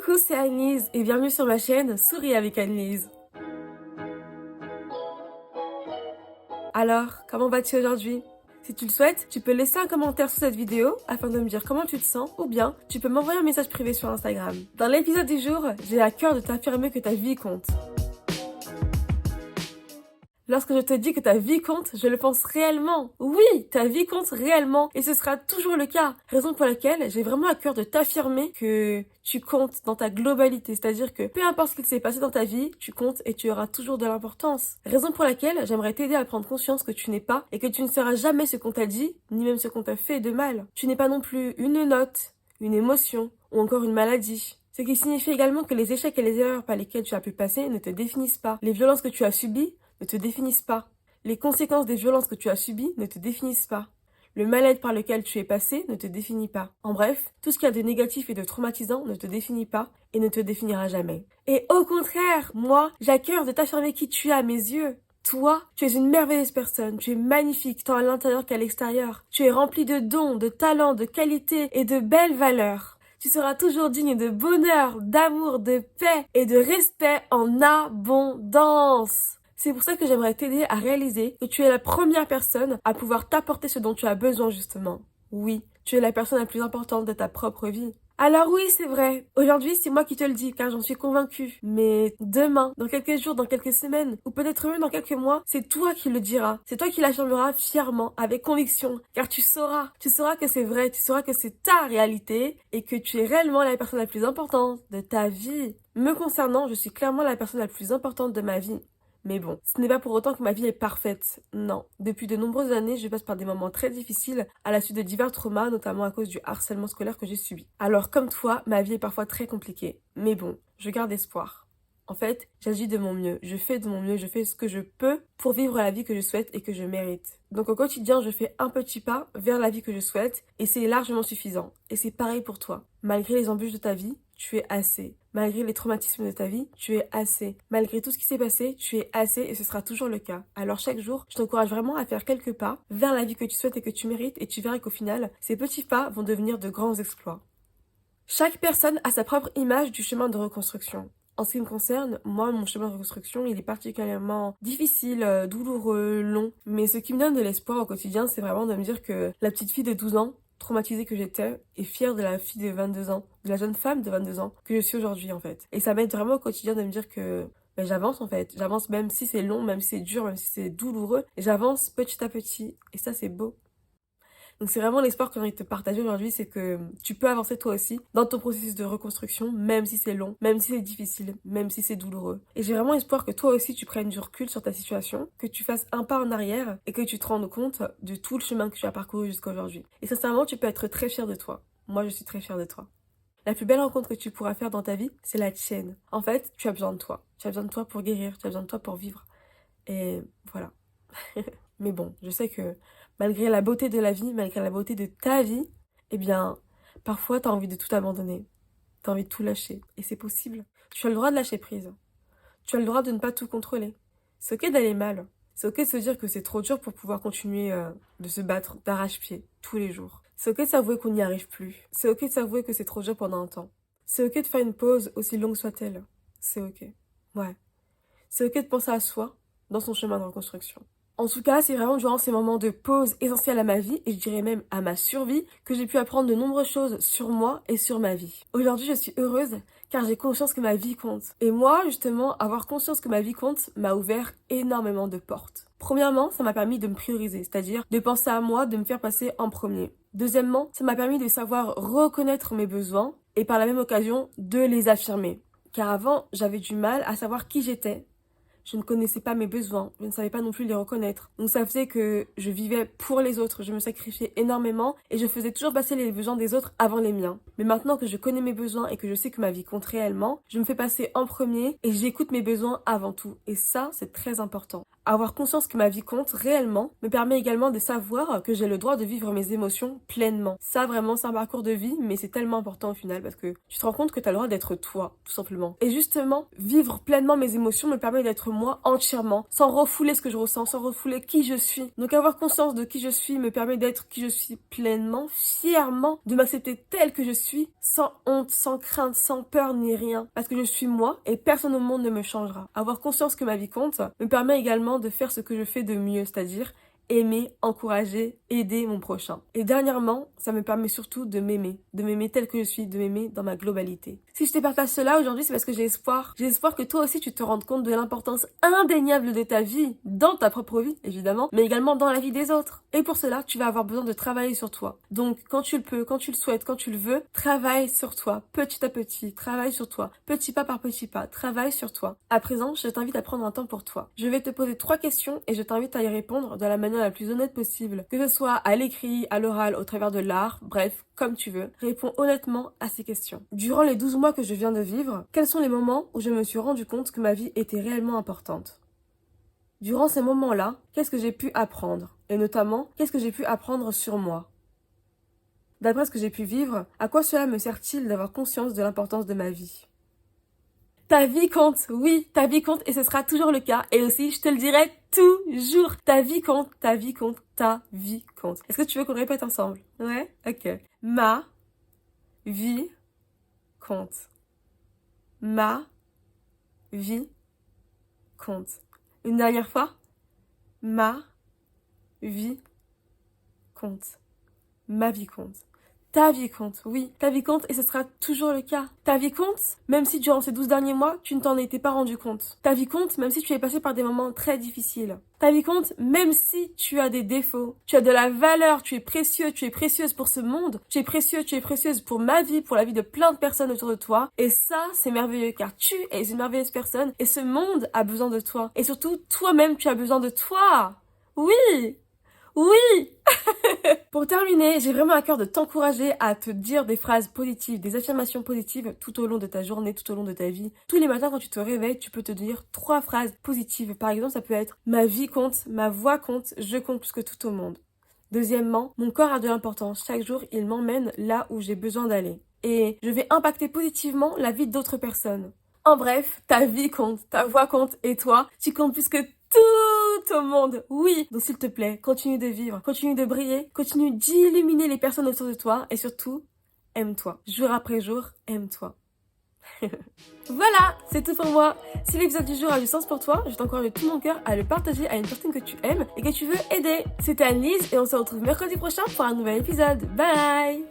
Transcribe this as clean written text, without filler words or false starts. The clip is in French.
Coucou, c'est Annelise et bienvenue sur ma chaîne Souris avec Annelise. Alors, comment vas-tu aujourd'hui? Si tu le souhaites, tu peux laisser un commentaire sous cette vidéo afin de me dire comment tu te sens ou bien tu peux m'envoyer un message privé sur Instagram. Dans l'épisode du jour, j'ai à cœur de t'affirmer que ta vie compte. Lorsque je te dis que ta vie compte, je le pense réellement. Oui, ta vie compte réellement et ce sera toujours le cas. Raison pour laquelle j'ai vraiment à cœur de t'affirmer que tu comptes dans ta globalité. C'est-à-dire que peu importe ce qu'il s'est passé dans ta vie, tu comptes et tu auras toujours de l'importance. Raison pour laquelle j'aimerais t'aider à prendre conscience que tu n'es pas et que tu ne seras jamais ce qu'on t'a dit, ni même ce qu'on t'a fait de mal. Tu n'es pas non plus une note, une émotion ou encore une maladie. Ce qui signifie également que les échecs et les erreurs par lesquels tu as pu passer ne te définissent pas. Les violences que tu as subies ne te définissent pas. Les conséquences des violences que tu as subies ne te définissent pas. Le mal-être par lequel tu es passé ne te définit pas. En bref, tout ce qu'il y a de négatif et de traumatisant ne te définit pas et ne te définira jamais. Et au contraire, moi, j'ai à cœur de t'affirmer qui tu es à mes yeux. Toi, tu es une merveilleuse personne, tu es magnifique tant à l'intérieur qu'à l'extérieur. Tu es rempli de dons, de talents, de qualités et de belles valeurs. Tu seras toujours digne de bonheur, d'amour, de paix et de respect en abondance. C'est pour ça que j'aimerais t'aider à réaliser que tu es la première personne à pouvoir t'apporter ce dont tu as besoin justement. Oui, tu es la personne la plus importante de ta propre vie. Alors oui, c'est vrai. Aujourd'hui, c'est moi qui te le dis, car j'en suis convaincue. Mais demain, dans quelques jours, dans quelques semaines, ou peut-être même dans quelques mois, c'est toi qui le diras. C'est toi qui l'affirmeras fièrement, avec conviction. Car tu sauras que c'est vrai, tu sauras que c'est ta réalité et que tu es réellement la personne la plus importante de ta vie. Me concernant, je suis clairement la personne la plus importante de ma vie. Mais bon, ce n'est pas pour autant que ma vie est parfaite. Non. Depuis de nombreuses années, je passe par des moments très difficiles à la suite de divers traumas, notamment à cause du harcèlement scolaire que j'ai subi. Alors, comme toi, ma vie est parfois très compliquée. Mais bon, je garde espoir. En fait, j'agis de mon mieux, je fais de mon mieux, je fais ce que je peux pour vivre la vie que je souhaite et que je mérite. Donc au quotidien, je fais un petit pas vers la vie que je souhaite et c'est largement suffisant. Et c'est pareil pour toi. Malgré les embûches de ta vie, tu es assez. Malgré les traumatismes de ta vie, tu es assez. Malgré tout ce qui s'est passé, tu es assez et ce sera toujours le cas. Alors chaque jour, je t'encourage vraiment à faire quelques pas vers la vie que tu souhaites et que tu mérites et tu verras qu'au final, ces petits pas vont devenir de grands exploits. Chaque personne a sa propre image du chemin de reconstruction. En ce qui me concerne, moi, mon chemin de reconstruction, il est particulièrement difficile, douloureux, long. Mais ce qui me donne de l'espoir au quotidien, c'est vraiment de me dire que la petite fille de 12 ans, traumatisée que j'étais, est fière de la fille de 22 ans, de la jeune femme de 22 ans que je suis aujourd'hui, en fait. Et ça m'aide vraiment au quotidien de me dire que j'avance, en fait. J'avance même si c'est long, même si c'est dur, même si c'est douloureux. J'avance petit à petit. Et ça, c'est beau. Donc c'est vraiment l'espoir que j'ai envie de te partager aujourd'hui, c'est que tu peux avancer toi aussi dans ton processus de reconstruction, même si c'est long, même si c'est difficile, même si c'est douloureux. Et j'ai vraiment espoir que toi aussi tu prennes du recul sur ta situation, que tu fasses un pas en arrière et que tu te rendes compte de tout le chemin que tu as parcouru jusqu'à aujourd'hui. Et sincèrement, tu peux être très fier de toi. Moi, je suis très fière de toi. La plus belle rencontre que tu pourras faire dans ta vie, c'est la tienne. En fait, tu as besoin de toi. Tu as besoin de toi pour guérir, tu as besoin de toi pour vivre. Et voilà. Mais bon, je sais que malgré la beauté de la vie, malgré la beauté de ta vie, eh bien, parfois t'as envie de tout abandonner. T'as envie de tout lâcher. Et c'est possible. Tu as le droit de lâcher prise. Tu as le droit de ne pas tout contrôler. C'est ok d'aller mal. C'est ok de se dire que c'est trop dur pour pouvoir continuer de se battre d'arrache-pied tous les jours. C'est ok de s'avouer qu'on n'y arrive plus. C'est ok de s'avouer que c'est trop dur pendant un temps. C'est ok de faire une pause aussi longue soit-elle. C'est ok. Ouais. C'est ok de penser à soi dans son chemin de reconstruction. En tout cas, c'est vraiment durant ces moments de pause essentiels à ma vie, et je dirais même à ma survie, que j'ai pu apprendre de nombreuses choses sur moi et sur ma vie. Aujourd'hui, je suis heureuse car j'ai conscience que ma vie compte. Et moi, justement, avoir conscience que ma vie compte m'a ouvert énormément de portes. Premièrement, ça m'a permis de me prioriser, c'est-à-dire de penser à moi, de me faire passer en premier. Deuxièmement, ça m'a permis de savoir reconnaître mes besoins et par la même occasion de les affirmer. Car avant, j'avais du mal à savoir qui j'étais. Je ne connaissais pas mes besoins, je ne savais pas non plus les reconnaître. Donc ça faisait que je vivais pour les autres, je me sacrifiais énormément et je faisais toujours passer les besoins des autres avant les miens. Mais maintenant que je connais mes besoins et que je sais que ma vie compte réellement, je me fais passer en premier et j'écoute mes besoins avant tout. Et ça, c'est très important. Avoir conscience que ma vie compte réellement me permet également de savoir que j'ai le droit de vivre mes émotions pleinement. Ça, vraiment, c'est un parcours de vie, mais c'est tellement important au final parce que tu te rends compte que tu as le droit d'être toi, tout simplement. Et justement, vivre pleinement mes émotions me permet d'être moi entièrement, sans refouler ce que je ressens, sans refouler qui je suis. Donc avoir conscience de qui je suis me permet d'être qui je suis pleinement, fièrement, de m'accepter telle que je suis, sans honte, sans crainte, sans peur ni rien. Parce que je suis moi et personne au monde ne me changera. Avoir conscience que ma vie compte me permet également de faire ce que je fais de mieux, c'est-à-dire aimer, encourager, aider mon prochain. Et dernièrement, ça me permet surtout de m'aimer tel que je suis, de m'aimer dans ma globalité. Si je te partage cela aujourd'hui, c'est parce que j'ai espoir. J'ai espoir que toi aussi tu te rendes compte de l'importance indéniable de ta vie, dans ta propre vie évidemment, mais également dans la vie des autres. Et pour cela, tu vas avoir besoin de travailler sur toi. Donc quand tu le peux, quand tu le souhaites, quand tu le veux, travaille sur toi, petit à petit, travaille sur toi, petit pas par petit pas, travaille sur toi. À présent, je t'invite à prendre un temps pour toi. Je vais te poser 3 questions et je t'invite à y répondre de la manière la plus honnête possible, que ce soit à l'écrit, à l'oral, au travers de l'art, bref, comme tu veux. Réponds honnêtement à ces questions. Durant les 12 mois que je viens de vivre, quels sont les moments où je me suis rendu compte que ma vie était réellement importante? Durant ces moments-là, qu'est-ce que j'ai pu apprendre? Et notamment, qu'est-ce que j'ai pu apprendre sur moi? D'après ce que j'ai pu vivre, à quoi cela me sert-il d'avoir conscience de l'importance de ma vie? Ta vie compte, oui, ta vie compte et ce sera toujours le cas. Et aussi, je te le dirai toujours, ta vie compte, ta vie compte, ta vie compte. Est-ce que tu veux qu'on le répète ensemble? Ouais? Ok. Ma vie compte. Ma vie compte. Une dernière fois? Ma vie compte. Ma vie compte. Ta vie compte, oui, ta vie compte et ce sera toujours le cas. Ta vie compte, même si durant ces 12 derniers mois, tu ne t'en étais pas rendu compte. Ta vie compte, même si tu es passé par des moments très difficiles. Ta vie compte, même si tu as des défauts. Tu as de la valeur, tu es précieux, tu es précieuse pour ce monde. Tu es précieux, tu es précieuse pour ma vie, pour la vie de plein de personnes autour de toi. Et ça, c'est merveilleux car tu es une merveilleuse personne et ce monde a besoin de toi. Et surtout, toi-même, tu as besoin de toi. Oui! Oui! Pour terminer, j'ai vraiment à cœur de t'encourager à te dire des phrases positives, des affirmations positives tout au long de ta journée, tout au long de ta vie. Tous les matins quand tu te réveilles, tu peux te dire 3 phrases positives. Par exemple, ça peut être ma vie compte, ma voix compte, je compte plus que tout au monde. Deuxièmement, mon corps a de l'importance. Chaque jour, il m'emmène là où j'ai besoin d'aller. Et je vais impacter positivement la vie d'autres personnes. En bref, ta vie compte, ta voix compte et toi, tu comptes plus que tout au monde. Oui, donc s'il te plaît, continue de vivre, continue de briller, continue d'illuminer les personnes autour de toi et surtout, aime-toi. Jour après jour, aime-toi. Voilà, c'est tout pour moi. Si l'épisode du jour a du sens pour toi, je t'encourage de tout mon cœur à le partager à une personne que tu aimes et que tu veux aider. C'était Anne-Lise et on se retrouve mercredi prochain pour un nouvel épisode. Bye!